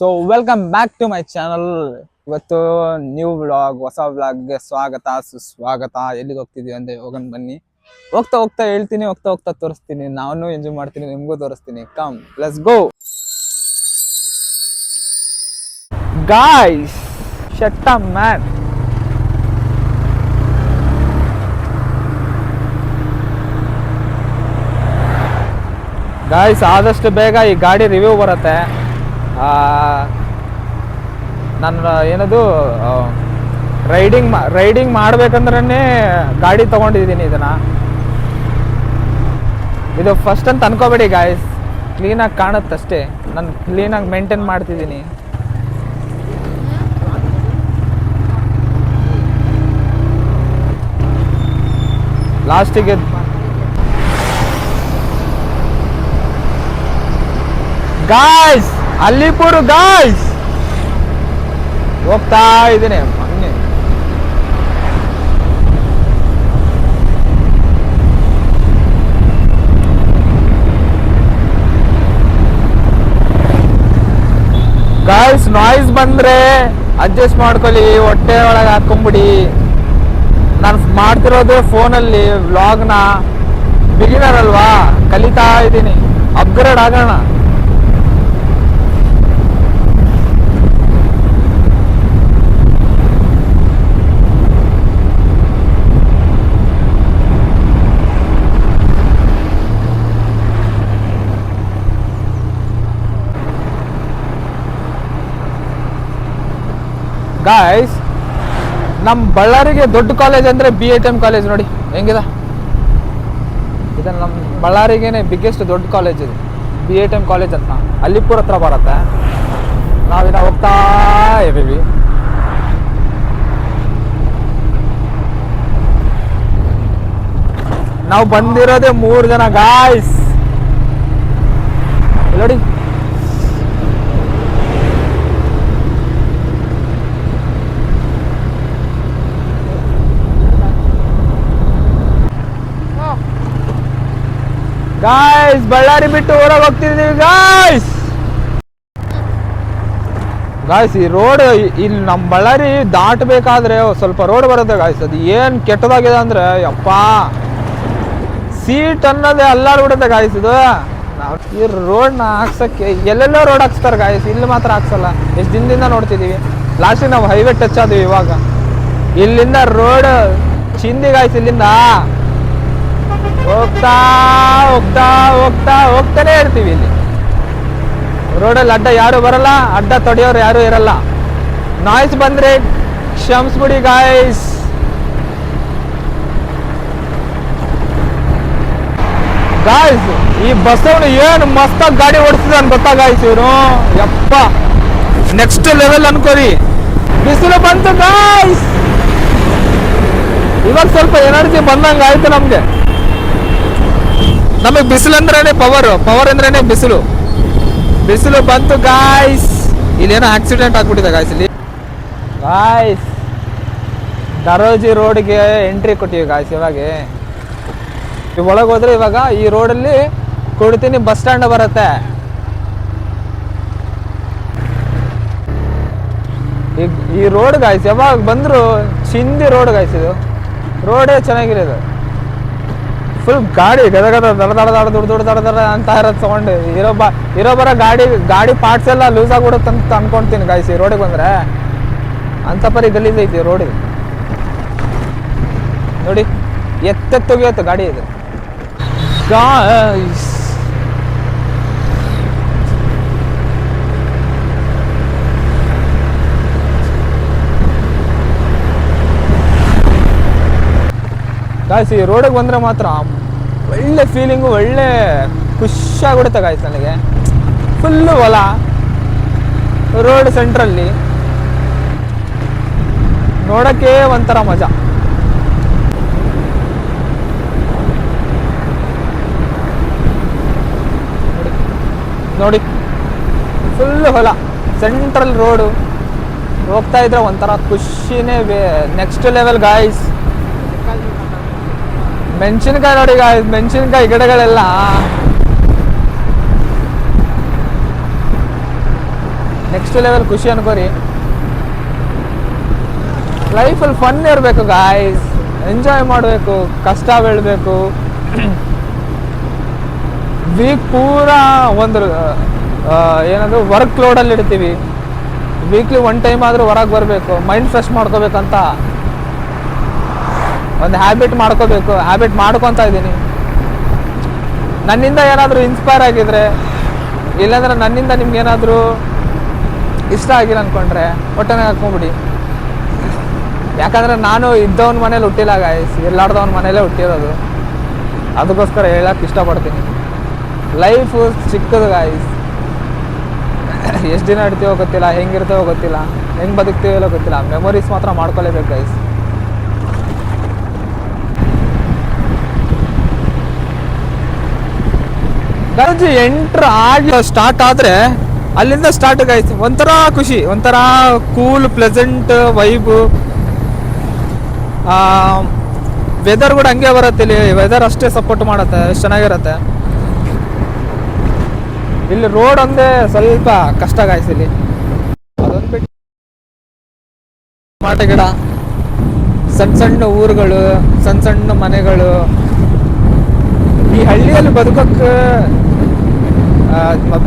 So welcome back to my channel. ಇವತ್ತು new vlog, ಹೊಸ ವ್ಲಾಗ್ಗೆ ಸ್ವಾಗತ ಸುಸ್ವಾಗತ. ಎಲ್ಲಿಗೆ ಹೋಗ್ತಿದೀವಿ ಅಂತ ಹೋಗೋಣ ಬನ್ನಿ. ಹೋಗ್ತಾ ಹೋಗ್ತಾ ಹೇಳ್ತೀನಿ, ಹೋಗ್ತಾ ಹೋಗ್ತಾ ತೋರಿಸ್ತೀನಿ. ನಾನು ಎಂಜಾಯ್ ಮಾಡ್ತೀನಿ, ನಿಮ್ಗೂ ತೋರಿಸ್ತೀನಿ. Come let's go guys. Shut up man. Guys, ಆದಷ್ಟು ಬೇಗ ಈ ಗಾಡಿ ರಿವ್ಯೂ ಬರುತ್ತೆ. ನಾನು ಏನದು ರೈಡಿಂಗ್ ಮಾಡ್ಬೇಕಂದ್ರೆ ಗಾಡಿ ತೊಗೊಂಡಿದ್ದೀನಿ. ಇದು ಫಸ್ಟ್ ಅಂತ ಅನ್ಕೋಬೇಡಿ ಗಾಯ್ಸ್, ಕ್ಲೀನಾಗಿ ಕಾಣುತ್ತಷ್ಟೇ. ನಾನು ಕ್ಲೀನಾಗಿ ಮೇಂಟೈನ್ ಮಾಡ್ತಿದ್ದೀನಿ. ಲಾಸ್ಟಿಗೆ ಗಾಯ್ಸ್, ಅಲ್ಲಿಪುರ ಗಾಯ್ಸ್ ಹೋಗ್ತಾ ಇದ್ದೀನಿ. ಮೊನ್ನೆ ಗಾಯ್ಸ್ ನಾಯ್ಸ್ ಬಂದ್ರೆ ಅಡ್ಜಸ್ಟ್ ಮಾಡ್ಕೊಳ್ಳಿ, ಹೊಟ್ಟೆ ಒಳಗೆ ಹಾಕೊಂಬಿಡಿ. ನಾನು ಮಾಡ್ತಿರೋದು ಫೋನಲ್ಲಿ ವ್ಲಾಗ್ನ. ಬಿಗಿನರ್ ಅಲ್ವಾ, ಕಲಿತಾ ಇದ್ದೀನಿ, ಅಪ್ಗ್ರೇಡ್ ಆಗೋಣ. ಗಾಯ್ಸ್, ನಮ್ಮ ಬಳ್ಳಾರಿಗೆ ದೊಡ್ಡ ಕಾಲೇಜ್ ಅಂದರೆ BITM ಕಾಲೇಜ್. ನೋಡಿ ಹೆಂಗಿದೆ ಇದು. ನಮ್ಮ ಬಳ್ಳಾರಿಗೇನೆ ಬಿಗ್ಗೆಸ್ಟ್ ದೊಡ್ಡ ಕಾಲೇಜ್ ಇದು, BITM ಕಾಲೇಜ್ ಅಂತ. ಅಲ್ಲಿಪುರ ಹತ್ರ ಬರುತ್ತೆ. ನಾವಿನ್ನ ಹೋಗ್ತಾ ಇದ್ದೀವಿ. ನಾವು ಬಂದಿರೋದೇ 3 ಜನ ಗಾಯ್ಸ್. ನೋಡಿ ಗಾಯ್ಸ್, ಬಳ್ಳಾರಿ ಬಿಟ್ಟು ಹೊರಗೆ ಹೋಗ್ತಿದ್ದೀವಿ ಗಾಯ್ಸ್. ಈ ರೋಡ್ ಇಲ್ಲಿ ನಮ್ಮ ಬಳ್ಳಾರಿ ದಾಟಬೇಕಾದ್ರೆ ಸ್ವಲ್ಪ ರೋಡ್ ಬರುತ್ತೆ ಗಾಯ್ಸ್. ಅದು ಏನು ಕೆಟ್ಟದಾಗಿದೆ ಅಂದ್ರೆ ಯಪ್ಪ, ಸೀಟ್ ಅನ್ನೋದೇ ಅಲ್ಲಾಡ್ಬಿಡುತ್ತೆ ಗಾಯ್ಸ್. ಇದು ಈ ರೋಡ್ನ ಹಾಕ್ಸಕ್ಕೆ ಎಲ್ಲೆಲ್ಲೋ ರೋಡ್ ಹಾಕ್ಸ್ತಾರೆ ಗಾಯ್ಸ್, ಇಲ್ಲಿ ಮಾತ್ರ ಹಾಕ್ಸಲ್ಲ. ಎಷ್ಟು ದಿನದಿಂದ ನೋಡ್ತಿದ್ದೀವಿ. ಲಾಸ್ಟಿಗೆ ನಾವು ಹೈವೇ ಟಚ್ ಆದ್ವಿ. ಇವಾಗ ಇಲ್ಲಿಂದ ರೋಡ್ ಚಿಂದಿ ಗಾಯ್ಸ್. ಇಲ್ಲಿಂದ ಹೋಗ್ತಾ ಹೋಗ್ತಾ ಹೋಗ್ತಾ ಹೋಗ್ತಾನೆ ಇರ್ತೀವಿ. ಇಲ್ಲಿ ರೋಡಲ್ಲಿ ಅಡ್ಡ ಯಾರು ಬರಲ್ಲ, ಅಡ್ಡ ತೊಡೆಯೋರು ಯಾರು ಇರಲ್ಲ. ನಾಯ್ಸ್ ಬಂದ್ರೆ ಕ್ಷಮಿಸ್ಬಿಡಿ ಗಾಯ್ಸ್. ಈ ಬಸ್ಸವನು ಏನು ಮಸ್ತಾಗಿ ಗಾಡಿ ಓಡಿಸ್ತಿದ್ದಾನೆ ಗೊತ್ತಾ ಗಾಯ್ಸ್. ಇವನು ಯಪ್ಪ ನೆಕ್ಸ್ಟ್ ಲೆವೆಲ್ ಅನ್ಕೋರಿ. ಬಿಸಿಲು ಬಂತು ಗಾಯ್ಸ್, ಇವಾಗ ಸ್ವಲ್ಪ ಎನರ್ಜಿ ಬಂದಂಗ ಆಯ್ತು ನಮ್ಗೆ. ನಮಗೆ ಬಿಸಿಲು ಅಂದ್ರೇನೆ ಪವರ್ ಅಂದ್ರೇನೆ ಬಿಸಿಲು ಬಂತು ಗಾಯ್ಸ್. ಇಲ್ಲೇನೋ ಆಕ್ಸಿಡೆಂಟ್ ಆಗ್ಬಿಟ್ಟಿದೆ ಗಾಯ್ಸ್. ಇಲ್ಲಿ ಗಾಯ್ಸ್ ದರೋಜಿ ರೋಡ್ಗೆ ಎಂಟ್ರಿ ಕೊಟ್ಟಿವಿ ಗಾಯ್ಸ್. ಇವಾಗ ಒಳಗೆ ಹೋದ್ರೆ ಇವಾಗ ಈ ರೋಡಲ್ಲಿ ಕೊಡ್ತೀನಿ ಬಸ್ ಸ್ಟ್ಯಾಂಡ್ ಬರುತ್ತೆ. ಈ ರೋಡ್ ಗಾಯ್ಸ್ ಯಾವಾಗ ಬಂದ್ರು ಚಿಂದಿ ರೋಡ್ ಗಾಯ್ಸ್. ಇದು ರೋಡೇ ಚೆನ್ನಾಗಿರೋದು. ಫುಲ್ ಗಾಡಿ ಗದಗದ ದಡ ಅಂತ ಇರೋದು ತಗೊಂಡು ಇರೋ ಬರೋ ಗಾಡಿ ಪಾರ್ಟ್ಸ್ ಎಲ್ಲ ಲೂಸ್ ಆಗ್ಬಿಡುತ್ತೆ ಅಂತ ಅನ್ಕೊಂತೀನಿ ಗಾಯ್ಸ್. ಈ ರೋಡಿಗೆ ಬಂದ್ರೆ ಅಂತ ಪರಿ ಗಲೀಜ್ ಐತಿ ರೋಡಿಗೆ. ನೋಡಿ ಎತ್ತೆತ್ತೋಗಿತ್ತು ಗಾಡಿ ಇದು ಗಾಯ್ಸ್. ಗಾಯ್ಸ್, ಈ ರೋಡಿಗೆ ಬಂದರೆ ಮಾತ್ರ ಒಳ್ಳೆ ಫೀಲಿಂಗು, ಒಳ್ಳೆ ಖುಷಿಯಾಗ್ಬಿಡುತ್ತೆ ಗಾಯ್ಸ್. ನನಗೆ ಫುಲ್ಲು ಹೊಲ, ರೋಡ್ ಸೆಂಟ್ರಲ್ಲಿ ನೋಡೋಕ್ಕೆ ಒಂಥರ ಮಜಾ. ನೋಡಿ ಫುಲ್ಲು ಹೊಲ, ಸೆಂಟ್ರಲ್ ರೋಡು. ಹೋಗ್ತಾ ಇದ್ರೆ ಒಂಥರ ಖುಷಿನೇ ನೆಕ್ಸ್ಟ್ ಲೆವೆಲ್ ಗಾಯ್ಸ್. ಮೆಣಸಿನ್ಕಾಯಿ ನೋಡಿ ಗಾಯ್ಸ್, ಮೆಣಸಿನ್ಕಾಯಿ ಗಿಡಗಳೆಲ್ಲ ನೆಕ್ಸ್ಟ್ ಲೆವೆಲ್ ಖುಷಿ ಅನ್ಕೋರಿ. ಲೈಫಲ್ಲಿ ಫನ್ ಇರಬೇಕು ಗಾಯ್ಸ್, ಎಂಜಾಯ್ ಮಾಡಬೇಕು, ಕಷ್ಟ ಬೀಳಬೇಕು. ವೀಕ್ ಪೂರಾ ಒಂದು ಏನಂದ್ರೆ ವರ್ಕ್ ಲೋಡಲ್ಲಿ ಇಡ್ತೀವಿ. ವೀಕ್ಲಿ ಒನ್ ಟೈಮ್ ಆದರೂ ಹೊರಗೆ ಬರಬೇಕು, ಮೈಂಡ್ ಫ್ರೆಶ್ ಮಾಡ್ಕೋಬೇಕಂತ ಒಂದು ಹ್ಯಾಬಿಟ್ ಮಾಡ್ಕೋಬೇಕು. ಹ್ಯಾಬಿಟ್ ಮಾಡ್ಕೊತಾ ಇದ್ದೀನಿ. ನನ್ನಿಂದ ಏನಾದರೂ ಇನ್ಸ್ಪೈರ್ ಆಗಿದ್ರೆ, ಇಲ್ಲಾಂದ್ರೆ ನನ್ನಿಂದ ನಿಮ್ಗೇನಾದರೂ ಇಷ್ಟ ಆಗಿಲ್ಲ ಅಂದ್ಕೊಂಡ್ರೆ ಹೊಟ್ಟೆನಾಗ ಹಾಕ್ಕೊಂಬಿಡಿ. ಯಾಕಂದರೆ ನಾನು ಇದ್ದವನ ಮನೇಲಿ ಹುಟ್ಟಿಲ್ಲ ಗಾಯ್ಸ್, ಎಲ್ಲಾಡ್ದವನ ಮನೇಲೇ ಹುಟ್ಟಿರೋದು. ಅದಕ್ಕೋಸ್ಕರ ಹೇಳಕ್ಕೆ ಇಷ್ಟಪಡ್ತೀನಿ. ಲೈಫು ಚಿಕ್ಕದು ಗಾಯ್ಸ್. ಎಷ್ಟು ದಿನ ಇಡ್ತೀವೋ ಗೊತ್ತಿಲ್ಲ, ಹೆಂಗಿರ್ತೀವೋ ಗೊತ್ತಿಲ್ಲ, ಹೆಂಗೆ ಬದುಕ್ತೀವೋ ಗೊತ್ತಿಲ್ಲ. ಮೆಮೊರೀಸ್ ಮಾತ್ರ ಮಾಡ್ಕೊಳ್ಳೇಬೇಕು ಗೈಸ್. ಗೈಸ್ ಎಂಟ್ರ್ ಆಗಿ ಸ್ಟಾರ್ಟ್ ಆದರೆ ಅಲ್ಲಿಂದ ಸ್ಟಾರ್ಟ್ ಗೈಸ್. ಒಂಥರ ಖುಷಿ, ಒಂಥರ ಕೂಲ್ ಪ್ಲೆಸೆಂಟ್ ವೈಬು. ವೆದರ್ ಕೂಡ ಹಂಗೆ ಬರುತ್ತೆ ಇಲ್ಲಿ. ವೆದರ್ ಅಷ್ಟೇ ಸಪೋರ್ಟ್ ಮಾಡುತ್ತೆ, ಎಷ್ಟು ಚೆನ್ನಾಗಿರುತ್ತೆ. ಇಲ್ಲಿ ರೋಡ್ ಒಂದೇ ಸ್ವಲ್ಪ ಕಷ್ಟ ಗಾಯ್ಸ್. ಇಲ್ಲಿ ಅದೊಂದು ಬಿಟ್ಟು ಟಮಾಟೆ ಗಿಡ, ಸಣ್ಣ ಸಣ್ಣ ಊರುಗಳು, ಸಣ್ಣ ಸಣ್ಣ ಮನೆಗಳು. ಈ ಹಳ್ಳಿಯಲ್ಲಿ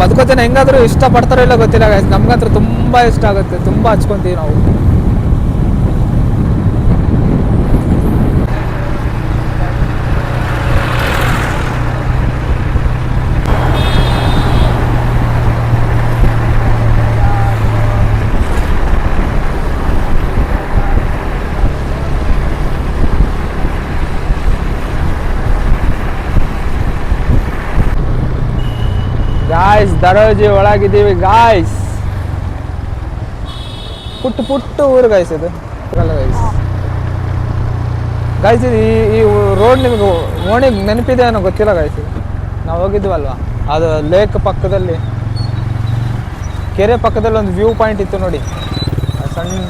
ಬದುಕೋತೇನೆ ಹೆಂಗಾದ್ರೂ ಇಷ್ಟಪಡ್ತಾರೋ ಇಲ್ಲ ಗೊತ್ತಿಲ್ಲ ಗಾಯ್ಸ್. ನಮ್ಗಂತೂ ತುಂಬ ಇಷ್ಟ ಆಗುತ್ತೆ, ತುಂಬ ಹಚ್ಕೊಂತೀವಿ ನಾವು. ಗಾಯ್ಸ್ ದರೋಜಿ ಒಳಗಿದ್ದೀವಿ ಗಾಯ್ಸ್. ಪುಟ್ಟ ಊರು ಗಾಯ್ಸ್ ಇದು. ಗಾಯ್ಸ್ ಈ ರೋಡ್ ನಿಮ್ಗೆ ಓಣಿಗೆ ನೆನಪಿದೆ ಅನ್ನೋ ಗೊತ್ತಿಲ್ಲ ಗಾಯ್ಸ್. ನಾವು ಹೋಗಿದ್ವಲ್ವಾ, ಅದು ಲೇಕ್ ಪಕ್ಕದಲ್ಲಿ, ಕೆರೆ ಪಕ್ಕದಲ್ಲಿ ಒಂದು ವ್ಯೂ ಪಾಯಿಂಟ್ ಇತ್ತು ನೋಡಿ, ಸಣ್ಣ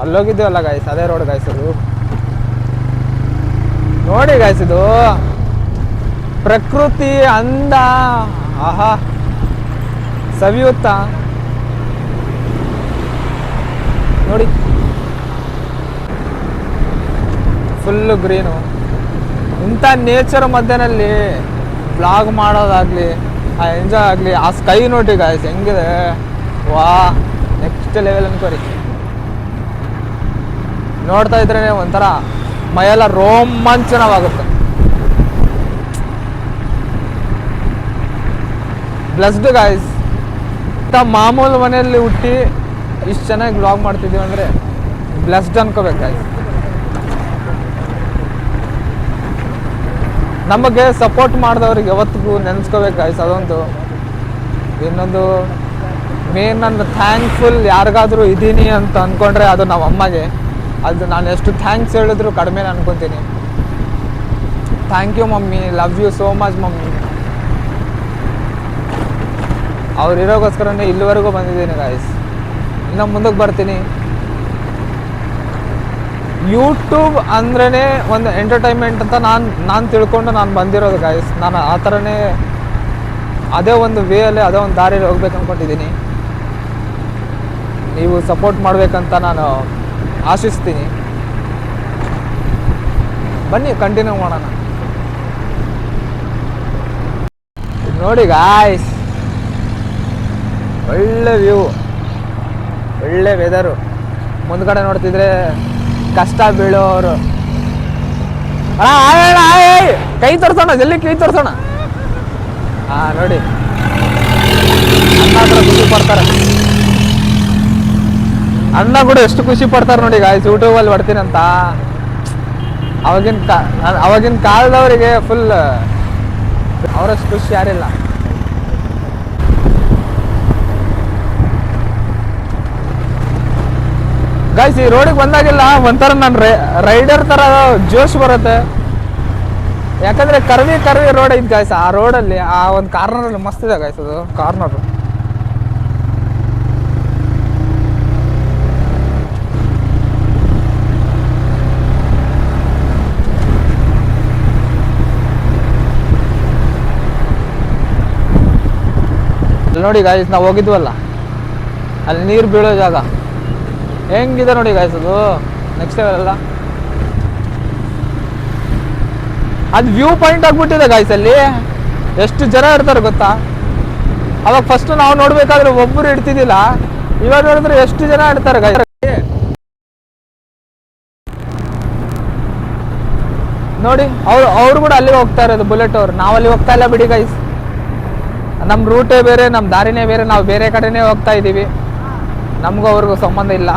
ಅಲ್ಲೋಗಿದ್ದೀವಲ್ಲ ಗಾಯ್ಸ್, ಅದೇ ರೋಡ್ ಗಾಯ್ಸ್ ಅದು. ನೋಡಿ ಗಾಯ್ಸ್, ಇದು ಪ್ರಕೃತಿ ಅಂದ, ಆಹಾ ಸವಿಯುತ್ತಾ ನೋಡಿ. Full green. ಇಂಥ ನೇಚರ್ ಮಧ್ಯದಲ್ಲಿ ಬ್ಲಾಗ್ ಮಾಡೋದಾಗಲಿ, ಆ ಎಂಜಾಯ್ ಆಗಲಿ, ಆ ಸ್ಕೈ ನೋಡಿ ಗಾಯ್ಸ್ ಹೆಂಗಿದೆ. ವಾ ನೆಕ್ಸ್ಟ್ ಲೆವೆಲ್ ಅನ್ಕೋರಿ. ನೋಡ್ತಾ ಇದ್ರೇ ಒಂಥರ ಮೈಯೆಲ್ಲ ರೋಮಾಂಚನವಾಗುತ್ತೆ. Blessed guys. ಮಾಮೂಲು ಮನೆಯಲ್ಲಿ ಹುಟ್ಟಿ ಇಷ್ಟು ಚೆನ್ನಾಗಿ ಬ್ಲಾಗ್ ಮಾಡ್ತಿದ್ದೀವಿ ಅಂದರೆ ಬ್ಲೆಸ್ಡ್ ಅನ್ಕೋಬೇಕು ಗಾಯ್ಸ್. ನಮಗೆ ಸಪೋರ್ಟ್ ಮಾಡಿದವ್ರಿಗೆ ಯಾವತ್ತಿಗೂ ನೆನೆಸ್ಕೋಬೇಕು ಗಾಯ್ಸ್. ಅದೊಂದು. ಇನ್ನೊಂದು ಮೇನ್ ನನ್ನ ಥ್ಯಾಂಕ್ಫುಲ್ ಯಾರಿಗಾದರೂ ಇದ್ದೀನಿ ಅಂತ ಅಂದ್ಕೊಂಡ್ರೆ ಅದು ನಮ್ಮ ಅಮ್ಮಗೆ. ಅದು ನಾನು ಎಷ್ಟು ಥ್ಯಾಂಕ್ಸ್ ಹೇಳಿದ್ರು ಕಡಿಮೆನೇ ಅನ್ಕೊತೀನಿ. Thank you mummy, love you so much mummy. ಅವ್ರು ಇರೋಗೋಸ್ಕರನೇ ಇಲ್ಲಿವರೆಗೂ ಬಂದಿದ್ದೀನಿ ಗಾಯ್ಸ್. ಇನ್ನು ಮುಂದಕ್ಕೆ ಬರ್ತೀನಿ. ಯೂಟ್ಯೂಬ್ ಅಂದ್ರೇ ಒಂದು ಎಂಟರ್ಟೈನ್ಮೆಂಟ್ ಅಂತ ನಾನು ತಿಳ್ಕೊಂಡು ನಾನು ಬಂದಿರೋದು ಗಾಯ್ಸ್. ನಾನು ಆ ಥರನೇ ಅದೇ ಒಂದು ವೇಯಲ್ಲಿ, ಅದೇ ಒಂದು ದಾರಿಯಲ್ಲಿ ಹೋಗ್ಬೇಕು ಅಂದ್ಕೊಂಡಿದ್ದೀನಿ. ನೀವು ಸಪೋರ್ಟ್ ಮಾಡಬೇಕಂತ ನಾನು ಆಶಿಸ್ತೀನಿ. ಬನ್ನಿ ಕಂಟಿನ್ಯೂ ಮಾಡೋಣ. ನೋಡಿ ಗಾಯ್ಸ್, ಒಳ್ಳೆ ವ್ಯೂ, ಒಳ್ಳೆ ವೆದರು. ಮುಂದ್ಗಡೆ ನೋಡ್ತಿದ್ರೆ ಕಷ್ಟ ಬೀಳೋರು. ಕೈ ತೋರಿಸೋಣ, ಜಲ್ದಿ ಕೈ ತೋರಿಸೋಣ. ನೋಡಿ ಅಣ್ಣ ಖುಷಿ ಪಡ್ತಾರೆ. ಅಣ್ಣ ಕೂಡ ಎಷ್ಟು ಖುಷಿ ಪಡ್ತಾರೆ ನೋಡಿ ಗಾಯ್ಸ್, ಯೂಟ್ಯೂಬಲ್ಲಿ ಬರ್ತೀನಿ ಅಂತ. ಅವಾಗಿನ ಕಾಲದವರಿಗೆ ಫುಲ್ ಅವರಷ್ಟು ಖುಷಿ ಯಾರಿಲ್ಲ. ಗಾಯ್ಸ್ ಈ ರೋಡಿಗೆ ಬಂದಾಗೆಲ್ಲ ಒಂಥರ ನಾನು ರೈಡರ್ ಥರ ಜೋಶ್ ಬರುತ್ತೆ. ಯಾಕಂದರೆ ಕರ್ವಿ ರೋಡ್ ಐತೆ ಗಾಯ್ಸ್. ಆ ರೋಡಲ್ಲಿ ಆ ಒಂದು ಕಾರ್ನರಲ್ಲಿ ಮಸ್ತ್ ಇದೆ ಗಾಯ್ಸ್. ಅದು ಕಾರ್ನರು ನೋಡಿ ಗಾಯ್ಸ್, ನಾವು ಹೋಗಿದ್ವಲ್ಲ ಅಲ್ಲಿ ನೀರು ಬೀಳೋ ಜಾಗ ಹೆಂಗಿದೆ ನೋಡಿ ಗಾಯ್ಸ್ ಅದು ನೆಕ್ಸ್ಟ್ ಲೆವೆಲ್ ಅಲ್ಲ. ಅದು ವ್ಯೂ ಪಾಯಿಂಟ್ ಆಗ್ಬಿಟ್ಟಿದೆ ಗಾಯ್ಸ್. ಅಲ್ಲಿ ಎಷ್ಟು ಜನ ಇರ್ತಾರೆ ಗೊತ್ತಾ. ಅವಾಗ ಫಸ್ಟ್ ನಾವು ನೋಡ್ಬೇಕಾದ್ರೆ ಒಬ್ಬರು ಇಡ್ತಿದ್ದಿಲ್ಲ, ಇವಾಗ ನೋಡಿದ್ರೆ ಎಷ್ಟು ಜನ ಇಡ್ತಾರೆ ಗಾಯ್ಸ್. ನೋಡಿ ಅವ್ರು ಕೂಡ ಅಲ್ಲಿಗೆ ಹೋಗ್ತಾ ಇರೋದು, ಬುಲೆಟ್ ಅವ್ರು. ನಾವಲ್ಲಿ ಹೋಗ್ತಾ ಇಲ್ಲ ಬಿಡಿ ಗೈಸ್, ನಮ್ಮ ರೂಟೇ ಬೇರೆ, ನಮ್ಮ ದಾರಿನೇ ಬೇರೆ, ನಾವು ಬೇರೆ ಕಡೆನೇ ಹೋಗ್ತಾ ಇದ್ದೀವಿ. ನಮಗೂ ಅವ್ರಿಗೂ ಸಂಬಂಧ ಇಲ್ಲ.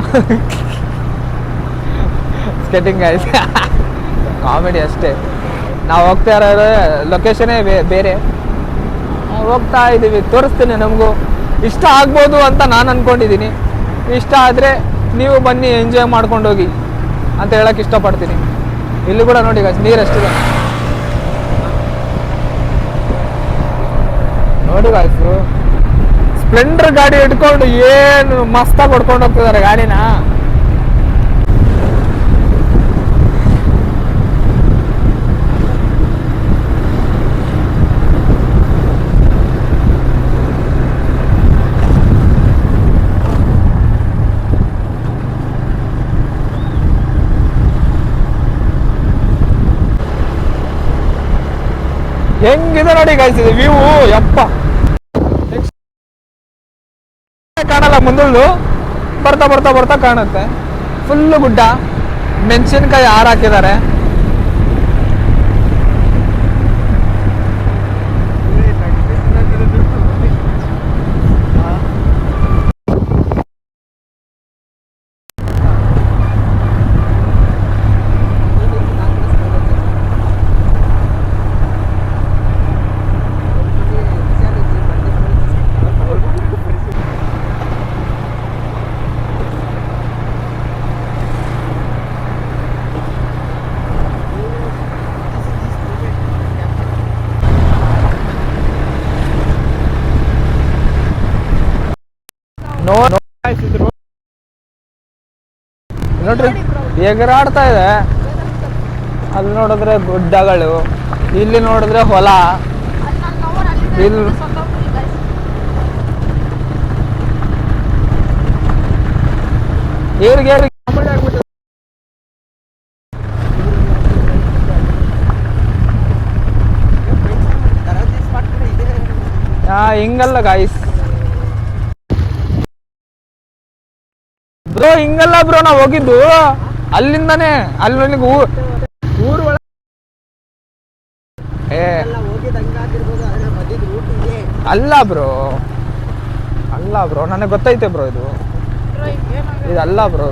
ಸ್ಕೆಟಿಂಗ್ ಗೈಸ್, ಕಾಮಿಡಿ ಅಷ್ಟೇ. ನಾವು ಹೋಗ್ತಾ ಇರೋ ಲೊಕೇಶನೇ ಬೇರೆ, ಹೋಗ್ತಾ ಇದ್ದೀವಿ. ತೋರಿಸ್ತೀನಿ, ನಮಗೂ ಇಷ್ಟ ಆಗ್ಬೋದು ಅಂತ ನಾನು ಅಂದ್ಕೊಂಡಿದ್ದೀನಿ. ಇಷ್ಟ ಆದರೆ ನೀವು ಬನ್ನಿ, ಎಂಜಾಯ್ ಮಾಡ್ಕೊಂಡು ಹೋಗಿ ಅಂತ ಹೇಳಕ್ಕೆ ಇಷ್ಟಪಡ್ತೀನಿ. ಇಲ್ಲಿ ಕೂಡ ನೋಡಿ ಗೈಸ್, ನೀರು ಎಷ್ಟಿದೆ ನೋಡಿ ಗೈಸ್. ಸ್ಪ್ಲೆಂಡರ್ ಗಾಡಿ ಇಟ್ಕೊಂಡು ಏನು ಮಸ್ತಾಗಿ ಹೊಡ್ಕೊಂಡು ಹೋಗ್ತಿದ್ದಾರೆ ಗಾಡಿನ. ಹೆಂಗಿದೆ ನೋಡಿ ಗೈಸ್ ಇದು ವ್ಯೂ. ಯಪ್ಪ, ಕಾಣಲ್ಲ, ಮುಂದೊಂದು ಬರ್ತಾ ಬರ್ತಾ ಬರ್ತಾ ಕಾಣುತ್ತೆ. ಫುಲ್ಲು ಗುಡ್ಡ, ಮೆಣಸಿನ್ಕಾಯಿ ಹಾರ ಹಾಕಿದ್ದಾರೆ. ನೋಡ್ರಿ ಎಗರಾಡ್ತಾ ಇದೆ. ಅಲ್ಲಿ ನೋಡಿದ್ರೆ ಗುಡ್ಡಗಳು, ಇಲ್ಲಿ ನೋಡಿದ್ರೆ ಹೊಲ. ಇಲ್ಲಿ ಹಿಂಗಲ್ಲ ಗಾಯ್ಸ್ ಬ್ರೋ, ಹಿಂಗಲ್ಲ ಬ್ರೋ. ನಾವು ಹೋಗಿದ್ದು ಅಲ್ಲಿಂದಾನೆ, ಅಲ್ಲಿ ಊರು ಒಳಗೆ. ಅಲ್ಲ ಬ್ರೋ, ಅಲ್ಲ ಬ್ರೋ, ನನಗೆ ಗೊತ್ತೈತೆ ಬ್ರೋ, ಇದಲ್ಲ ಬ್ರೋ.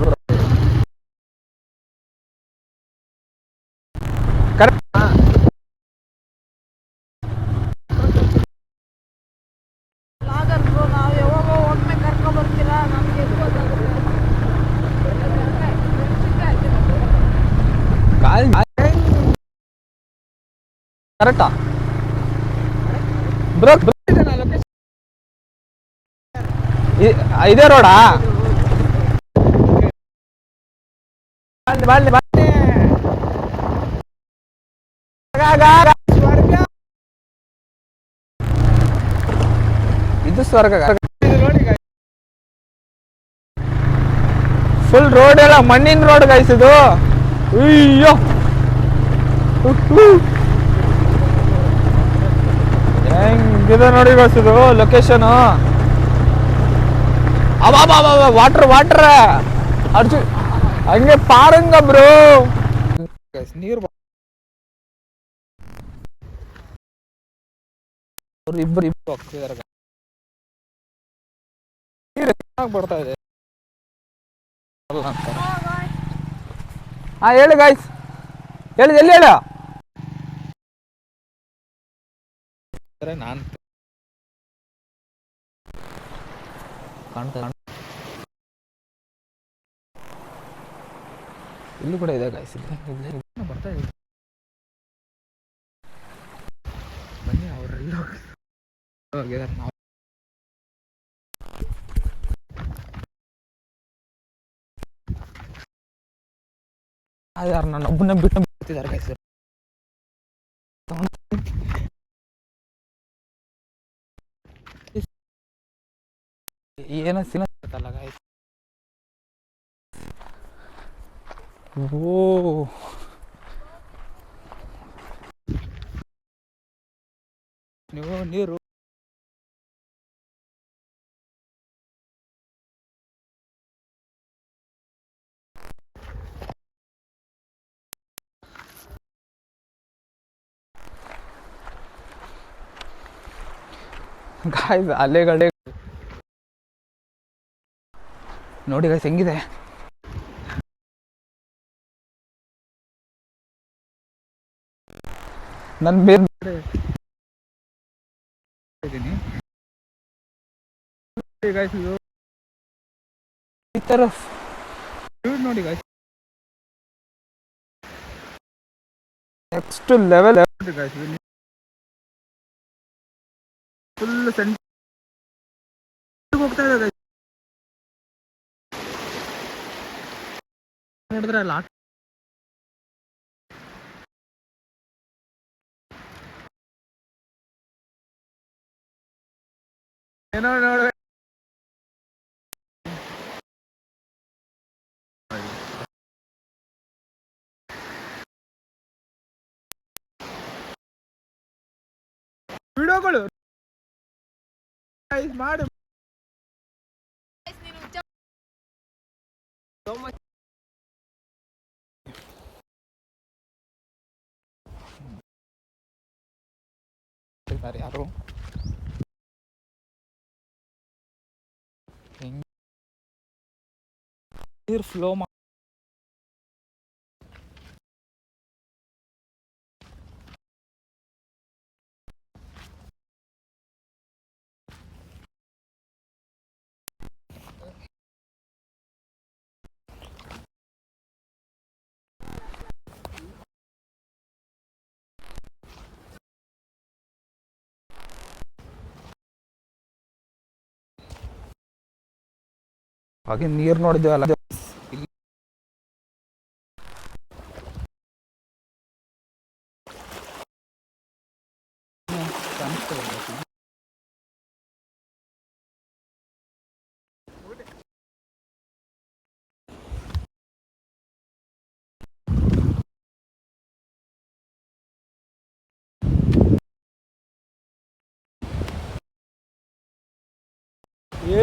ಕರೆಕ್ಟಾ ಬ್ರೋ? ಇದೇ ರೋಡಾ? ಇದು ಸ್ವರ್ಗ. ಫುಲ್ ರೋಡ್ ಎಲ್ಲ ಮಣ್ಣಿನ ರೋಡ್ ಗೈಸ್ ಇದು. ಅಯ್ಯೋ, ಹೆಂಗಿದೆ ನೋಡಿ ಗೈಸ್ ಇದು ಲೊಕೇಶನ್. ವಾಟರ್ ವಾಟರ್ ಅರ್ಜು ಹಂಗೆ ಪಾರಂಗ ಬ್ರೋ. ನೀರು ಇಬ್ಬರು ಹೋಗ್ತಿದಾರೆ. ನೀರು ಬರ್ತಾ ಇದೆ. ಹಾ ಹೇಳಿ ಗಾಯ್ಸ್, ಹೇಳಿ, ಎಲ್ಲಿ ಹೇಳ? ನಾನು ಇಲ್ಲೂ ಕೂಡ ಇದೆ ಗಾಯ್ಸ್, ಬರ್ತಾ ಇದೆ. ಬನ್ನಿ, ಅವರೆಲ್ಲ ಹೋಗಿದ್ದಾರೆ. ನಾವು ಯಾರು ನಾನು ಒಬ್ಬನ ಬಿಟ್ಟು ಬರ್ತಿದ್ದಾರೆ ಗಾಯ್ಸ್. ಏನೋ ಸಿನ ಗೊತ್ತಲ್ಲ ಗಾಯ್ಸ್. ಓ ನೀವು ನೀರು ಗಾಯ್ಸ್ ಅಲೆಗಳೇ ನೋಡಿ ಗಾಯ್ಸ್ ಹೆಂಗಿದೆ. ನನ್ನ ಬೇರೆ ಇದ್ದೀನಿ ಗಾಯ್ಸ್. ಇದು ಈ ಥರ ನೋಡಿ guys, next level guys. Full centre ಹೋಗ್ತಾ ಇದೆ ಗಾಯ್ಸ್. ನೋಡಿದ್ರೆ ಅಲ್ಲ ಏನೋ ನೋಡ ವಿಡಿಯೋಗಳು ಮಾಡು. ಯಾರು ನೀರು ಫ್ಲೋ ಹಾಗೆ ನೀರು ನೋಡಿದ್ದೇವಲ್ಲ ಏನ್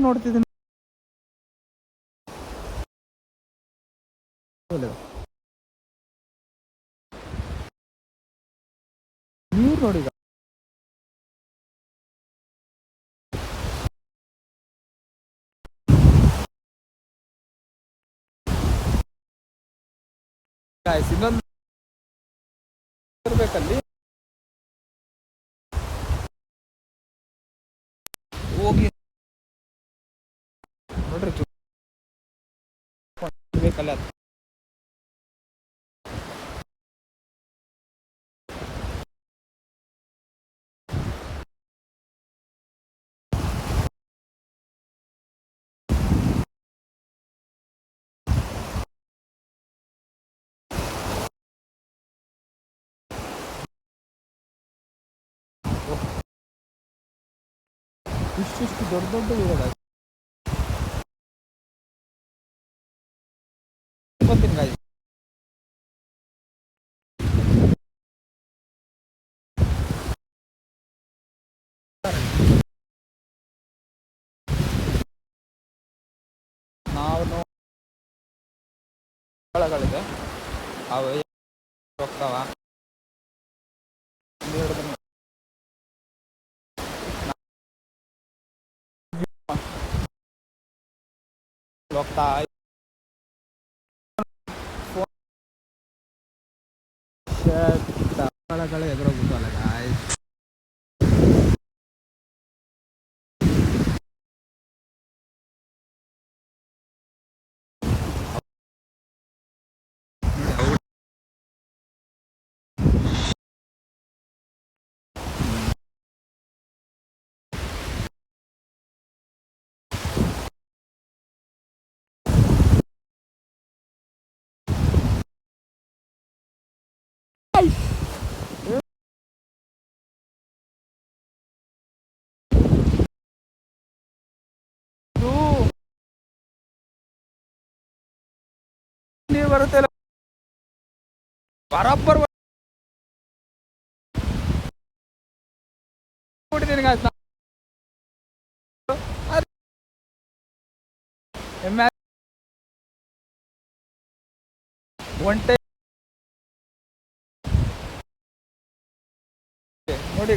ನೋಡ್ತಿದ್ದೀನಿ. ನೀರು ನೋಡಿ ಗಾಯ್ಸ್, ಇನ್ನೊಂದು ಇರ್ಬೇಕಲ್ಲಿ ಹೋಗಿ ನೋಡ್ರಿ ಬೇಕಲ್ಲ. ಇಷ್ಟಿಷ್ಟು ದೊಡ್ಡ ದೊಡ್ಡ ಇರೋದ ಗೊತ್ತಿನ ಗಾಯ್ಸ್. ನಾವು ಸ್ಥಳಗಳಿದೆ ಅವು ಹೋಗ್ತಾವ ಹೋಗ್ತಾ ಸ್ಥಳಗಳ ಎದುರೋಗ್ಬಿಟ್ಟು ಗಾಯ್ಸ್. ಬರುತ್ತೆ ಬರಬ್ಬರ್ ಒಂಟೆ ನೋಡಿ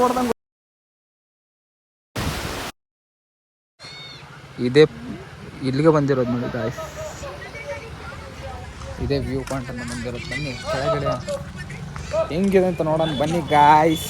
ಹೊಡೆದಂಗ ಇದೇ ಇಲ್ಲಿಗೆ ಬಂದಿರೋದು ನೋಡಿ ಗಾಯ್ಸ್. ಇದೇ ವ್ಯೂ ಪಾಯಿಂಟ್ ಅಂತ ಬಂದಿರೋದು. ಬನ್ನಿ ಕೆಳಗಡೆ ಹೆಂಗಿದೆ ಅಂತ ನೋಡೋಣ ಬನ್ನಿ ಗಾಯ್ಸ್.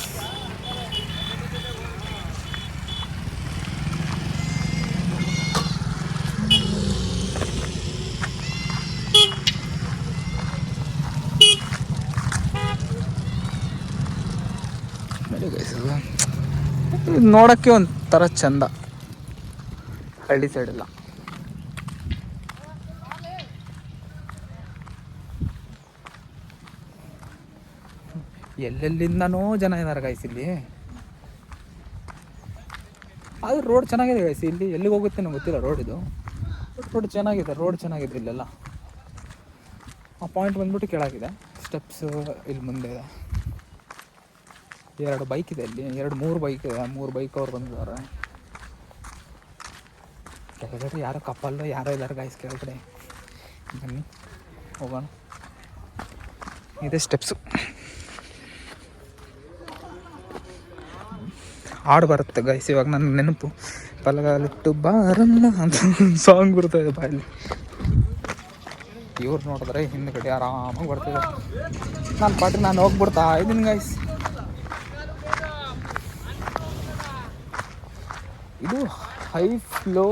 ಇದು ನೋಡೋಕ್ಕೆ ಒಂಥರ ಚಂದ, ಹಳ್ಳಿ ಸೈಡೆಲ್ಲ. ಎಲ್ಲೆಲ್ಲಿಂದನೋ ಜನ ಇದ್ದಾರೆ ಗೈಸ್ ಇಲ್ಲಿ. ಆದ್ರೆ ರೋಡ್ ಚೆನ್ನಾಗಿದೆ ಗೈಸ್. ಇಲ್ಲಿ ಎಲ್ಲಿಗೆ ಹೋಗುತ್ತೆ ನಂಗೆ ಗೊತ್ತಿಲ್ಲ ರೋಡ್. ಇದು ರೋಡ್ ಚೆನ್ನಾಗಿದೆ, ರೋಡ್ ಚೆನ್ನಾಗಿದೆ ಇಲ್ಲೆಲ್ಲ. ಆ ಪಾಯಿಂಟ್ ಬಂದ್ಬಿಟ್ಟು ಕೆಳಗಿದೆ, ಸ್ಟೆಪ್ಸ್ ಇಲ್ಲಿ ಮುಂದೆ ಇದೆ. 2 ಬೈಕ್ ಇದೆ ಇಲ್ಲಿ, 3 ಬೈಕ್ ಇದೆ. 3 ಬೈಕ್ ಅವ್ರು ಬಂದಿದ್ದಾರೆ. ಕೆಳಗಡೆ ಯಾರೋ ಕಪ್ಪಲ್ಲ ಯಾರೋ ಇದ್ದಾರೆ ಗಾಯ್ಸ್ ಕೆಳಗಡೆ. ಬನ್ನಿ ಹೋಗೋಣ. ಇದೆ ಸ್ಟೆಪ್ಸು. ಹಾಡು ಬರುತ್ತೆ ಗೈಸ್ ಇವಾಗ ನನ್ನ ನೆನಪು. ಪಲಗಾಲಿಟ್ಟು ಬಾರಮ್ಮ ಅಂತ ಸಾಂಗ್ ಬರ್ತದೆ ಬಾಯಲ್ಲಿ. ಇವ್ರು ನೋಡಿದ್ರೆ ಹಿಂದ್ಗಡೆ ಆರಾಮಾಗಿ ಬರ್ತಿದೆ. ನಾನು ಪಾಟ್ರಿ ನಾನು ಹೋಗ್ಬಿಡ್ತಾ ಇದ್ದೀನಿ ಗೈಸ್. ಇದು ಹೈ ಫ್ಲೋ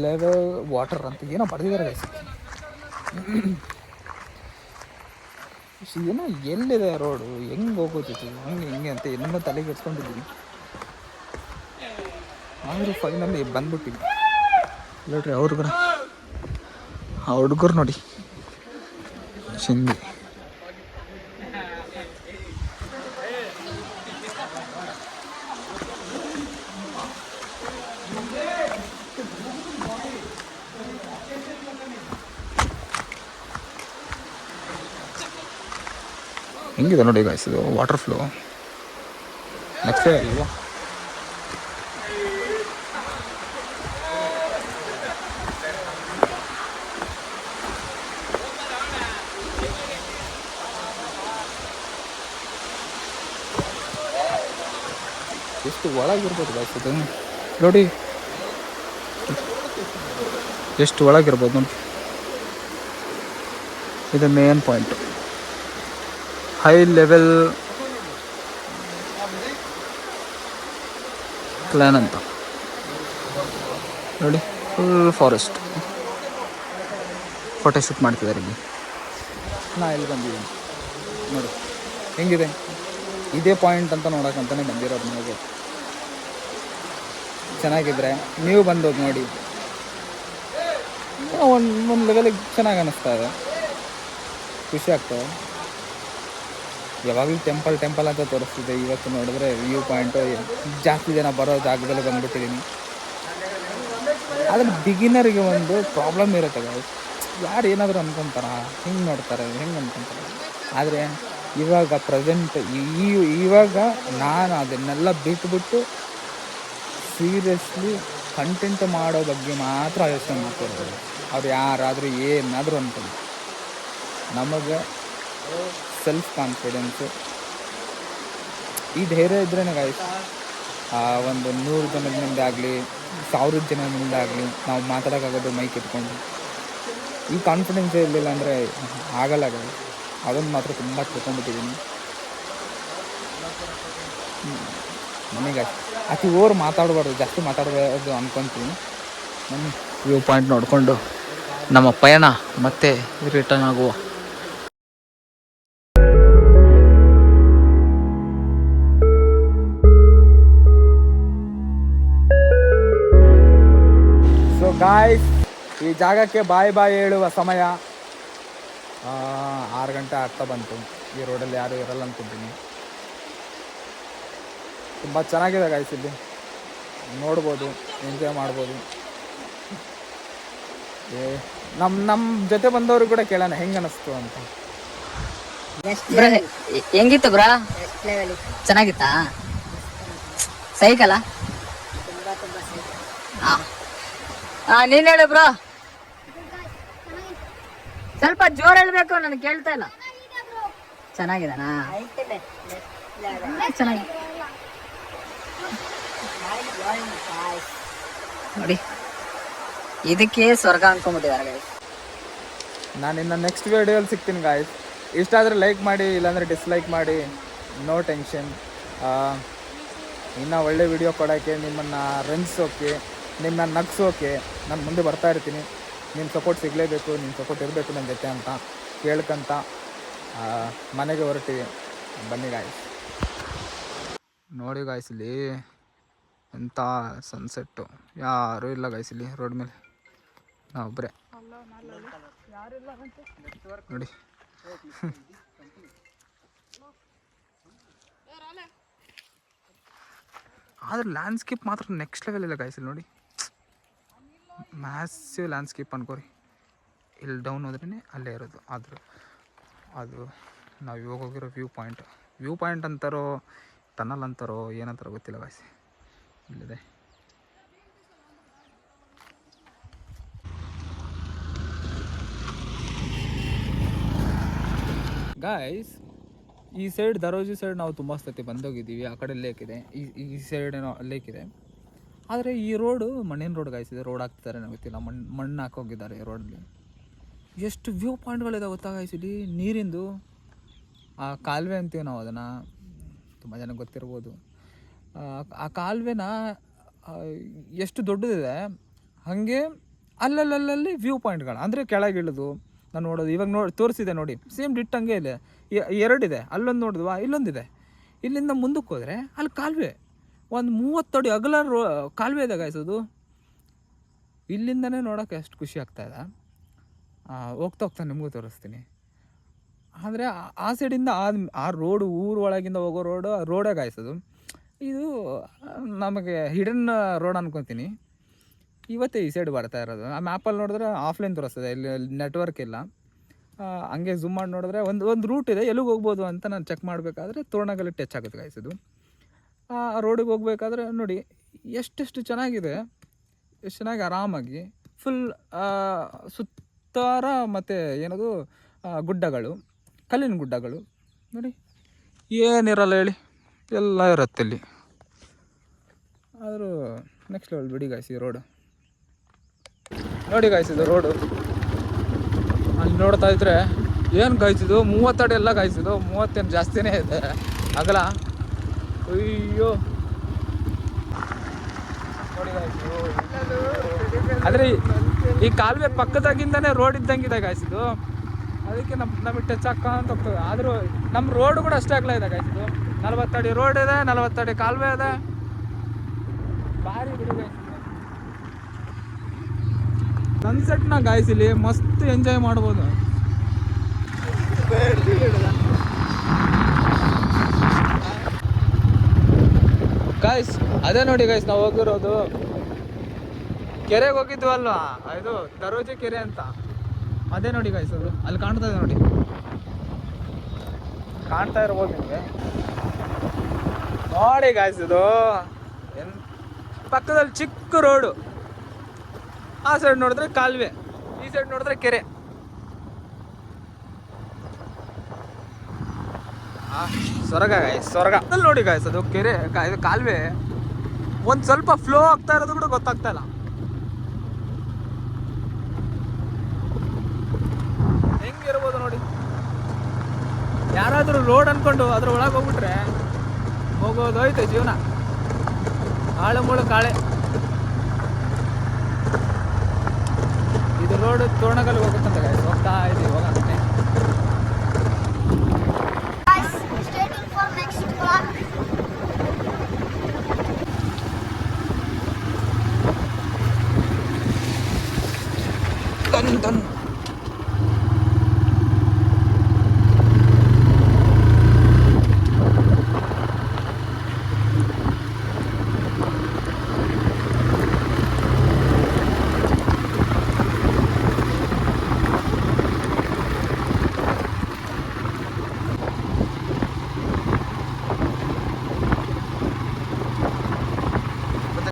ಲೆವೆಲ್ ವಾಟರ್ ಅಂತ ಏನೋ ಬರ್ತಿದ್ದಾರೆ ಗೈಸ್. ಏನೋ ಎಲ್ಲಿದೆ ರೋಡು, ಹೆಂಗೆ ಹೋಗೋದಿತ್ತು, ಹಂಗೆ ಹಿಂಗೆ ಅಂತ ಏನೋ ತಲೆಗೆ ಎತ್ಕೊಂಡಿದ್ದೀನಿ. ಆದರೂ ಫೈನಲಿ ಬಂದ್ಬಿಟ್ಟಿವಿ ನೋಡ್ರಿ. ಆ ಹುಡುಗರು ನೋಡಿ ಚಿಂದಿ. ಹೆಂಗಿದೆ ನೋಡಿ ಗಾಯ್ಸ್ ಇದು ವಾಟರ್ ಫ್ಲೋ. ನೆಕ್ಸ್ಟ್ ಅಲ್ವಾ ಎಷ್ಟು ಒಳಗಿರ್ಬೋದು ಗಾಯ್ಸ್ ಇದು ನೋಡಿ. ಎಷ್ಟು ಒಳಗಿರ್ಬೋದು ನೋಡಿ. ಇದು main point, high level clan ಅಂತ ನೋಡಿ. Full forest. ಫೋಟೋ ಶೂಟ್ ಮಾಡ್ತಿದ್ದಾರೆ ಇಲ್ಲಿ. ನಾ ಇಲ್ಲಿ ಬಂದಿದ್ದೀನಿ ನೋಡಿ ಹೆಂಗಿದೆ. ಇದೇ ಪಾಯಿಂಟ್ ಅಂತ ನೋಡೋಕ್ಕಂತಲೇ ಬಂದಿರೋದು ನಾವು. ಚೆನ್ನಾಗಿದ್ರೆ ನೀವು ಬಂದೋಗಿ ನೋಡಿ. ಒಂದು ಲೆವೆಲಿಗೆ ಚೆನ್ನಾಗಿ ಅನ್ನಿಸ್ತಾ ಇದೆ, ಖುಷಿ ಆಗ್ತದೆ. ಯಾವಾಗಲೂ ಟೆಂಪಲ್ ಅಂತ ತೋರಿಸ್ತಿದೆ. ಇವತ್ತು ನೋಡಿದ್ರೆ ವ್ಯೂ ಪಾಯಿಂಟು ಜಾಸ್ತಿ ಜನ ಬರೋ ಜಾಗದಲ್ಲಿ ಬಂದುಬಿಟ್ಟಿದ್ದೀನಿ. ಆದರೆ ಬಿಗಿನರಿಗೆ ಒಂದು ಪ್ರಾಬ್ಲಮ್ ಇರುತ್ತೆ ಗಾಯ್ಸ್. ಯಾರು ಏನಾದರೂ ಅಂದ್ಕೊತಾರ, ಹಿಂಗೆ ನೋಡ್ತಾರೆ, ಹೆಂಗೆ ಅಂದ್ಕೊತಾರೆ. ಆದರೆ ಇವಾಗ ಪ್ರೆಸೆಂಟ್ ಇವಾಗ ನಾನು ಅದನ್ನೆಲ್ಲ ಬಿಟ್ಬಿಟ್ಟು ಸೀರಿಯಸ್ಲಿ ಕಂಟೆಂಟ್ ಮಾಡೋ ಬಗ್ಗೆ ಮಾತ್ರ ಯೋಚನೆ ಮಾಡ್ತಿರ್ತಾರೆ. ಅವ್ರು ಯಾರಾದರೂ ಏನಾದರೂ ಅಂದ್ಕೊಂಡು ನಮಗೆ ಸೆಲ್ಫ್ ಕಾನ್ಫಿಡೆನ್ಸು ಈ ಧೈರ್ಯ ಇದ್ರೇ ಗಾಯ್ಸ್. ಒಂದು 100 ಜನದ ಮುಂದೆ ಆಗಲಿ, 1000 ಜನದ ಮುಂದೆ ಆಗಲಿ ನಾವು ಮಾತಾಡೋಕ್ಕಾಗೋದು ಮೈಕ್ ಇಟ್ಕೊಂಡು. ಈ ಕಾನ್ಫಿಡೆನ್ಸೇ ಇರಲಿಲ್ಲ ಅಂದರೆ ಆಗಲ್ಲ ಗಾಯ್ಸ್. ಅದನ್ನು ಮಾತ್ರ ತುಂಬ ತಿಳ್ಕೊಂಡ್ಬಿಟ್ಟಿದ್ದೀನಿ ನನಗೆ. ಅತಿ ಓವರ್ ಮಾತಾಡಬಾರ್ದು, ಜಾಸ್ತಿ ಮಾತಾಡಬಾರ್ದು ಅಂದ್ಕೊತೀನಿ. ನಮ್ಮ ವ್ಯೂ ಪಾಯಿಂಟ್ ನೋಡಿಕೊಂಡು ನಮ್ಮ ಪಯಣ ಮತ್ತೆ ರಿಟರ್ನ್ ಆಗುವ. ಸೊ ಗಾಯ್ಸ್, ಈ ಜಾಗಕ್ಕೆ ಬಾಯ್ ಹೇಳುವ ಸಮಯ. 6 ಗಂಟೆ ಆಗ್ತಾ ಬಂತು. ಈ ರೋಡಲ್ಲಿ ಯಾರೂ ಇರಲ್ಲ ಅಂದ್ಕೊತೀನಿ. ತುಂಬ ಚೆನ್ನಾಗಿದೆ ಗಾಯ್ಸ್. ಇಲ್ಲಿ ನೋಡ್ಬೋದು, ಎಂಜಾಯ್ ಮಾಡ್ಬೋದು. ನಮ್ಮ ಜೊತೆ ಬಂದವರು ಕೂಡ ಕೇಳೋಣ ಹೆಂಗೆ ಅನ್ನಿಸ್ತು ಅಂತ. ಹೆಂಗಿತ್ತು ಬ್ರಾ? ಚೆನ್ನಾಗಿತ್ತಾ? ಸೈಕಲ್ಲ ನೀನ್ ಹೇಳು ಬ್ರೋ. ಸ್ವಲ್ಪ ಜೋರ್ ಹೇಳ್ಬೇಕು, ನನಗೆ ಕೇಳ್ತಾ ಇಲ್ಲ. ಚೆನ್ನಾಗಿದಾನಾ? ಚೆನ್ನಾಗಿ ನೋಡಿ, ಇದಕ್ಕೆ ಸ್ವರ್ಗ ಅನ್ಕೊಂಡ್ಬಿಟ್ಟಿದ್ದಾರೆ ಗಾಯ್ಸ್. ನಾನು ಇನ್ನು ನೆಕ್ಸ್ಟ್ ವಿಡಿಯೋಲ್ಲಿ ಸಿಗ್ತೀನಿ ಗಾಯ್ಸ್. ಇಷ್ಟ ಆದರೆ ಲೈಕ್ ಮಾಡಿ, ಇಲ್ಲಾಂದರೆ ಡಿಸ್ಲೈಕ್ ಮಾಡಿ, ನೋ ಟೆನ್ಷನ್. ಇನ್ನೂ ಒಳ್ಳೆ ವಿಡಿಯೋ ಕೊಡೋಕ್ಕೆ, ನಿಮ್ಮನ್ನು ರಂಜಿಸೋಕ್ಕೆ, ನಿಮ್ಮನ್ನು ನಗಿಸೋಕ್ಕೆ ನಾನು ಮುಂದೆ ಬರ್ತಾ ಇರ್ತೀನಿ. ನಿಮ್ಮ ಸಪೋರ್ಟ್ ಸಿಗಲೇಬೇಕು, ನಿಮ್ಮ ಸಪೋರ್ಟ್ ಇರಬೇಕು ನನ್ನ ಜೊತೆ ಅಂತ ಕೇಳ್ಕಂತ ಮನೆಗೆ ಹೊರಟಿವಿ. ಬನ್ನಿ ಗಾಯ್ಸ್. ನೋಡಿ ಗಾಯ್ಸ್, ಇಲ್ಲಿ ಎಂಥ ಸನ್ಸೆಟ್ಟು. ಯಾರೂ ಇಲ್ಲ ಗಾಯ್ಸ್ ಇಲ್ಲಿ ರೋಡ್ ಮೇಲೆ, ನಾವೊಬ್ಬರೇ ನೋಡಿ. ಆದ್ರೆ ಲ್ಯಾಂಡ್ಸ್ಕೇಪ್ ಮಾತ್ರ ನೆಕ್ಸ್ಟ್ ಲೆವೆಲ್ ಇಲ್ಲ ಗಾಯ್ಸ್. ಇಲ್ಲಿ ನೋಡಿ, ಮ್ಯಾಸಿವ್ ಲ್ಯಾಂಡ್ಸ್ಕೇಪ್ ಅನ್ಕೋರಿ. ಇಲ್ಲಿ ಡೌನ್ ಹೋದ್ರೇ ಅಲ್ಲೇ ಇರೋದು. ಆದರೂ ಅದು ನಾವು ಇವಾಗ ಹೋಗಿರೋ ವ್ಯೂ ಪಾಯಿಂಟ್ ಅಂತಾರೋ ಟನಲ್ ಅಂತಾರೋ ಏನಂತಾರೋ ಗೊತ್ತಿಲ್ಲ ಗಾಯ್ಸ್. ಇಲ್ಲಿದೆ ಗಾಯ್ಸ್. ಈ ಸೈಡ್ ದರೋಜಿ ಸೈಡ್ ನಾವು ತುಂಬ ಸತಿ ಬಂದೋಗಿದ್ದೀವಿ. ಆ ಕಡೆ ಲೇಕ್ ಇದೆ, ಈ ಸೈಡ್ ಏನೋ ಲೇಕ್ ಇದೆ. ಆದರೆ ಈ ರೋಡು ಮಣ್ಣಿನ ರೋಡ್ ಗಾಯ್ಸ್. ಇದೆ ರೋಡ್ ಹಾಕ್ತಿದ್ದಾರೆ ನನಗೆ ಗೊತ್ತಿಲ್ಲ, ಮಣ್ಣು ಹಾಕೋಗಿದ್ದಾರೆ ರೋಡಲ್ಲಿ. ಎಷ್ಟು ವ್ಯೂ ಪಾಯಿಂಟ್ಗಳಿದೆ ಗೊತ್ತಾ ಗಾಯ್ಸ್ ಇಲ್ಲಿ. ನೀರಿಂದು ಆ ಕಾಲುವೆ ಅಂತೀವಿ ನಾವು, ಅದನ್ನು ತುಂಬ ಜನಕ್ಕೆ ಗೊತ್ತಿರ್ಬೋದು. ಆ ಕಾಲುವೆನ ಎಷ್ಟು ದೊಡ್ಡದಿದೆ, ಹಾಗೆ ಅಲ್ಲಲ್ಲಿ ವ್ಯೂ ಪಾಯಿಂಟ್ಗಳು. ಅಂದರೆ ಕೆಳಗಿಳಿದು ನಾನು ನೋಡೋದು, ಇವಾಗ ತೋರಿಸಿದೆ ನೋಡಿ, ಸೇಮ್ ಡಿಟ್ ಹಂಗೆ ಇಲ್ಲ. ಎರಡಿದೆ, ಅಲ್ಲೊಂದು ನೋಡಿದ್ವಾ, ಇಲ್ಲೊಂದಿದೆ. ಇಲ್ಲಿಂದ ಮುಂದಕ್ಕೆ ಹೋದರೆ ಅಲ್ಲಿ ಕಾಲುವೆ, ಒಂದು 30 ಅಡಿ ಅಗಲ ಕಾಲುವೆ ಇದೆ ಗಾಯ್ಸ್. ಅದು ಇಲ್ಲಿಂದನೇ ನೋಡೋಕ್ಕೆ ಎಷ್ಟು ಖುಷಿ ಆಗ್ತಾಯಿದೆ. ಹೋಗ್ತಾ ನಿಮಗೂ ತೋರಿಸ್ತೀನಿ. ಆದರೆ ಆ ಸೈಡಿಂದ ಆ ರೋಡು, ಊರು ಒಳಗಿಂದ ಹೋಗೋ ರೋಡೇ ಗಾಯ್ಸ್. ಅದು ಇದು ನಮಗೆ ಹಿಡನ್ ರೋಡ್ ಅನ್ಕೊತೀನಿ. ಇವತ್ತೇ ಈ ಸೈಡ್ ಬರ್ತಾ ಇರೋದು. ಆ ಮ್ಯಾಪಲ್ಲಿ ನೋಡಿದ್ರೆ ಆಫ್ಲೈನ್ ತೋರಿಸ್ತದೆ, ಇಲ್ಲಿ ನೆಟ್ವರ್ಕ್ ಇಲ್ಲ. ಹಂಗೆ ಝೂಮ್ ಮಾಡಿ ನೋಡಿದ್ರೆ ಒಂದು ರೂಟ್ ಇದೆ, ಎಲ್ಲಿಗೆ ಹೋಗ್ಬೋದು ಅಂತ ನಾನು ಚೆಕ್ ಮಾಡಬೇಕಾದ್ರೆ ತೋರಣಗಲ್ಲಿ ಟಚ್ ಆಗುತ್ತೆ ಗಾಯ್ಸ್. ಇದು ಆ ರೋಡಿಗೆ ಹೋಗ್ಬೇಕಾದ್ರೆ ನೋಡಿ ಎಷ್ಟು ಚೆನ್ನಾಗಿದೆ, ಎಷ್ಟು ಚೆನ್ನಾಗಿ ಆರಾಮಾಗಿ ಫುಲ್ ಸುತ್ತಾರ. ಮತ್ತು ಏನದು ಗುಡ್ಡಗಳು, ಕಲ್ಲಿನ ಗುಡ್ಡಗಳು ನೋಡಿ, ಏನಿರಲ್ಲ ಹೇಳಿ, ಎಲ್ಲ ಇರುತ್ತೆ ಇಲ್ಲಿ. ಆದರೂ ನೆಕ್ಸ್ಟ್ ಲೆವೆಲ್ ಬಿಡಿ ಗಾಯ್ಸ್ ಈ ರೋಡು. ನೋಡಿ ಗಾಯ್ಸ್, ಇದು ರೋಡು ಅಲ್ಲಿ ನೋಡ್ತಾ ಇದ್ರೆ ಏನು ಗಾಯ್ಸಿದು, 30 ಅಡಿ ಎಲ್ಲ ಗಾಯ್ಸಿದು. 30 ಏನು ಜಾಸ್ತಿನೇ ಇದೆ ಅಗಲ. ಅಯ್ಯೋ ನೋಡಿ ಗಾಯ್ಸು. ಆದರೆ ಈ ಕಾಲುವೆ ಪಕ್ಕದಾಗಿಂದನೇ ರೋಡ್ ಇದ್ದಂಗಿದೆ ಗಾಯ್ಸಿದು. ಅದಕ್ಕೆ ನಮಗೆ ಟಚ್ ಹಾಕೊಂತ ಹೋಗ್ತದೆ. ಆದರೂ ನಮ್ಮ ರೋಡು ಕೂಡ ಅಷ್ಟೇ ಆಗಲ ಇದೆ ಗಾಯ್ಸಿದು. 40 ಅಡಿ ರೋಡ್ ಇದೆ, 40 ಅಡಿ ಕಾಲುವೆ ಇದೆ. ಭಾರಿ ಬಿಡಿ ಗಾಯ್ಸ್. ಸನ್ಸೆಟ್ನ ಗಾಯ್ಸ್ ಇಲ್ಲಿ ಮಸ್ತ್ ಎಂಜಾಯ್ ಮಾಡ್ಬೋದು ಗಾಯ್ಸ್. ಅದೇ ನೋಡಿ ಗಾಯ್ಸ್, ನಾವು ಹೋಗಿರೋದು ಕೆರೆಗೆ ಹೋಗಿದ್ವಲ್ವಾ, ಇದು ದರೋಜಿ ಕೆರೆ ಅಂತ. ಅದೇ ನೋಡಿ ಗಾಯ್ಸ್, ಅದು ಅಲ್ಲಿ ಕಾಣ್ತಾ ಇದೆ ನೋಡಿ, ಕಾಣ್ತಾ ಇರ್ಬೋದು ನಿಮಗೆ. ನೋಡಿ ಗಾಯ್ಸ್, ಇದು ಪಕ್ಕದಲ್ಲಿ ಚಿಕ್ಕ ರೋಡು. ಆ ಸೈಡ್ ನೋಡಿದ್ರೆ ಕಾಲುವೆ, ಈ ಸೈಡ್ ನೋಡಿದ್ರೆ ಕೆರೆ. ಸ್ವರ್ಗ ಗಾಯ್ಸ್, ಸ್ವರ್ಗ. ಅಲ್ಲಿ ನೋಡಿ ಗಾಯ್ಸ್, ಅದು ಕೆರೆ, ಇದು ಕಾಲುವೆ ಒಂದು ಸ್ವಲ್ಪ ಫ್ಲೋ ಆಗ್ತಾ ಇರೋದು ಕೂಡ ಗೊತ್ತಾಗ್ತಾ ಇಲ್ಲ. ಹೆಂಗಿರ್ಬೋದು ನೋಡಿ. ಯಾರಾದರೂ ರೋಡ್ ಅನ್ಕೊಂಡು ಅದ್ರ ಒಳಗೆ ಹೋಗ್ಬಿಟ್ರೆ ಹೋಗೋದೋಯ್ತು ಜೀವನ. ಆಳು ಮುಳು ಕಾಳೆ. ಇದು ರೋಡ್ ತೋರಣಗಲ್ಗೆ ಹೋಗುತ್ತಂತ ಗಾಯ್ಸ್.